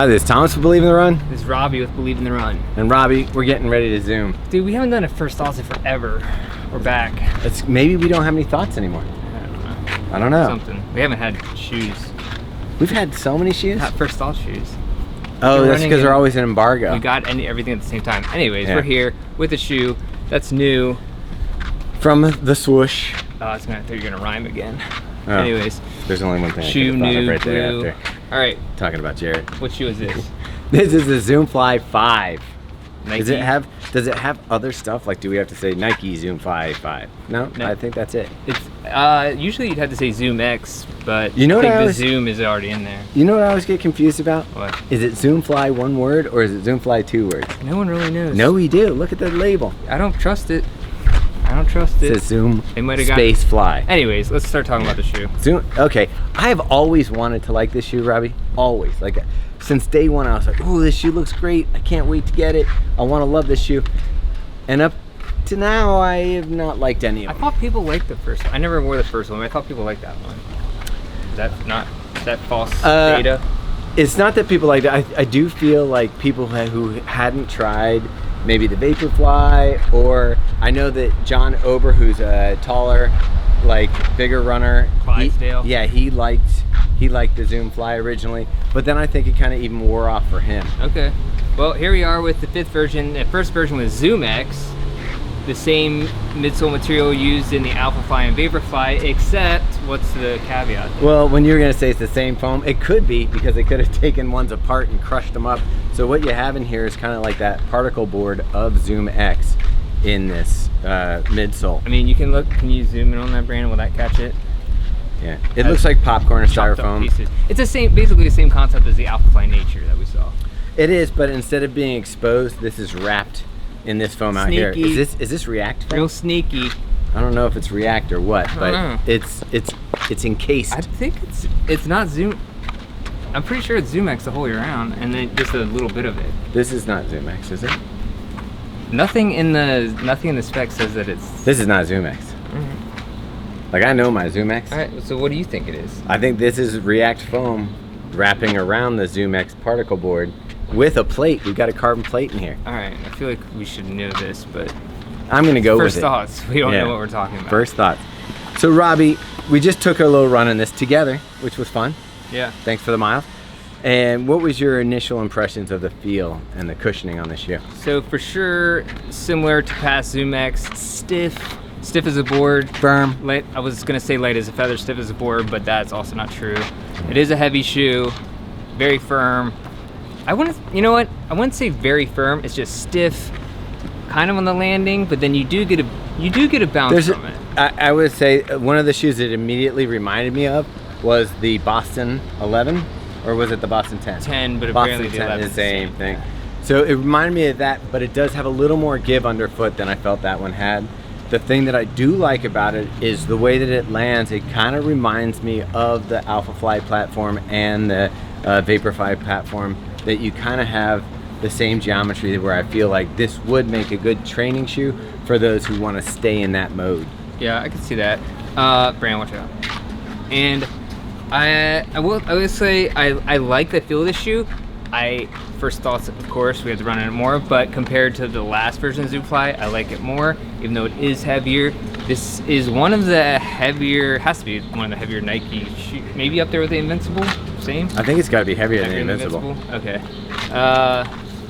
Hi, this is Thomas with Believe in the Run. This is Robbie with Believe in the Run. And Robbie, we're getting ready to zoom. Dude, we haven't done a first thoughts in forever. We're back. Maybe we don't have any thoughts anymore. I don't know. Something. We haven't had shoes. We've had so many shoes? Not first thought shoes. Oh, that's because they're always in embargo. We got everything at the same time. Anyways, we're here with a shoe that's new. From the swoosh. Oh, I thought you were gonna rhyme again. Oh, anyways. There's only one thing shoe I could have thought new, of right there blue. after. All right. Talking about Jared. What shoe is this? This is the Zoom Fly 5. Nike? Does it have other stuff? Like, do we have to say Nike Zoom Fly 5? No, I think that's it. It's usually you'd have to say ZoomX, but you know I think the Zoom is already in there. You know what I always get confused about? What? Is it Zoom Fly one word or is it Zoom Fly 2 words? No one really knows. No, we do. Look at the label. I don't trust it. I don't trust it. It says Zoom Space Fly. Anyways, let's start talking about the shoe. Zoom. Okay, I have always wanted to like this shoe, Robbie. Always. Like, since day one, I was like, "Ooh, this shoe looks great. I can't wait to get it. I want to love this shoe." And up to now, I have not liked any of them. I thought people liked the first one. I never wore the first one, but I thought people liked that one. Is that false data? It's not that people liked it. I do feel like people who hadn't tried maybe the Vaporfly, or I know that John Ober, who's a taller, like bigger runner, he liked the Zoom Fly originally, but then I think it kind of even wore off for him. Okay, well, here we are with the 5th version. The first version was ZoomX, the same midsole material used in the Alpha Fly and Vaporfly, except what's the caveat? Well, when you're going to say it's the same foam, it could be, because they could have taken ones apart and crushed them up. So what you have in here is kind of like that particle board of ZoomX in this midsole. I mean, you can look. Can you zoom in on that, Brandon? Will that catch it? Yeah, it looks like popcorn or styrofoam. It's basically the same concept as the Alpha Fly Nature that we saw. It is, but instead of being exposed, this is wrapped in this foam out here. Is this React foam? Real sneaky. I don't know if it's React or what, but it's encased. I think it's not Zoom. I'm pretty sure it's ZoomX the whole year round, and then just a little bit of it. This is not ZoomX, is it? Nothing in the spec says that it's. This is not ZoomX. Like, I know my ZoomX. All right, so what do you think it is? I think this is React foam wrapping around the ZoomX particle board with a plate. We've got a carbon plate in here. All right, I feel like we should know this, but I'm gonna go with it. First thoughts. We don't know what we're talking about. First thoughts. So Robbie, we just took a little run in this together, which was fun. Yeah. Thanks for the miles. And what was your initial impressions of the feel and the cushioning on the shoe? So for sure, similar to past ZoomX, stiff as a board. Firm. Light, I was gonna say light as a feather, stiff as a board, but that's also not true. It is a heavy shoe, very firm. You know what? I wouldn't say very firm. It's just stiff, kind of on the landing, but then you do get a bounce from it. I would say one of the shoes that immediately reminded me of was the Boston 11, or was it the Boston 10? 10, but Boston apparently the 10 11 is the same thing. So it reminded me of that, but it does have a little more give underfoot than I felt that one had. The thing that I do like about it is the way that it lands. It kind of reminds me of the Alpha Fly platform and the Vaporfly platform, that you kind of have the same geometry, where I feel like this would make a good training shoe for those who want to stay in that mode. Yeah, I can see that. Brand, watch out. And I would say I like the feel of the shoe. First thoughts, of course, we have to run it more, but compared to the last version of ZoomFly, I like it more, even though it is heavier. This is one of the heavier, has to be one of the heavier Nike shoes, maybe up there with the Invincible, same? I think it's got to be heavier than the Invincible. Okay.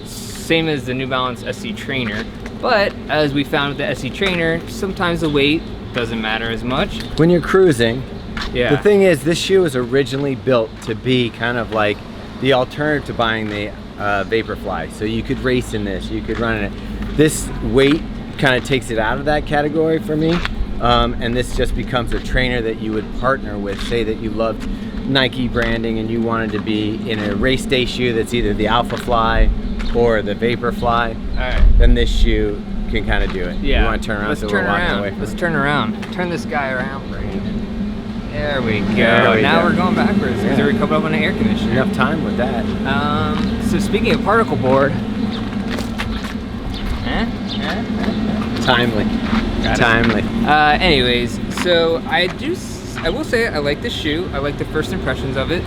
Same as the New Balance SC Trainer, but as we found with the SC Trainer, sometimes the weight doesn't matter as much. When you're cruising, yeah. The thing is, this shoe was originally built to be kind of like the alternative to buying the Vaporfly. So you could race in this, you could run in it. This weight kind of takes it out of that category for me, and this just becomes a trainer that you would partner with. Say that you loved Nike branding and you wanted to be in a race day shoe that's either the Alpha Fly or the Vaporfly. All right. Then this shoe can kind of do it. Yeah. You want to turn around? Let's turn around. Turn this guy around, Brandon. There we go. Now we're going backwards because we're coming up on an air conditioner. Enough time with that. So speaking of particle board, timely. Anyways, so I will say I like the shoe. I like the first impressions of it.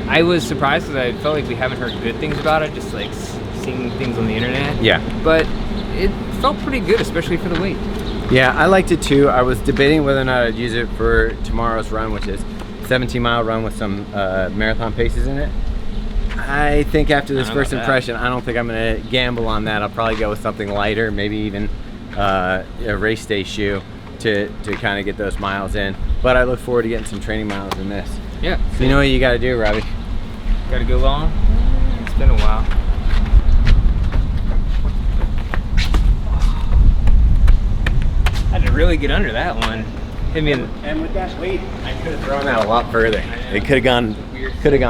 I was surprised because I felt like we haven't heard good things about it, just like seeing things on the internet. Yeah. But it felt pretty good, especially for the weight. Yeah, I liked it too. I was debating whether or not I'd use it for tomorrow's run, which is 17-mile run with some marathon paces in it. I think after this first impression, I don't think I'm gonna gamble on that. I'll probably go with something lighter, maybe even a race day shoe to kind of get those miles in. But I look forward to getting some training miles in this. Yeah. So you know what you gotta do, Robbie? Gotta go long? It's been a while. I had to really get under that one. And with that weight, I could have thrown that a lot further. It could have gone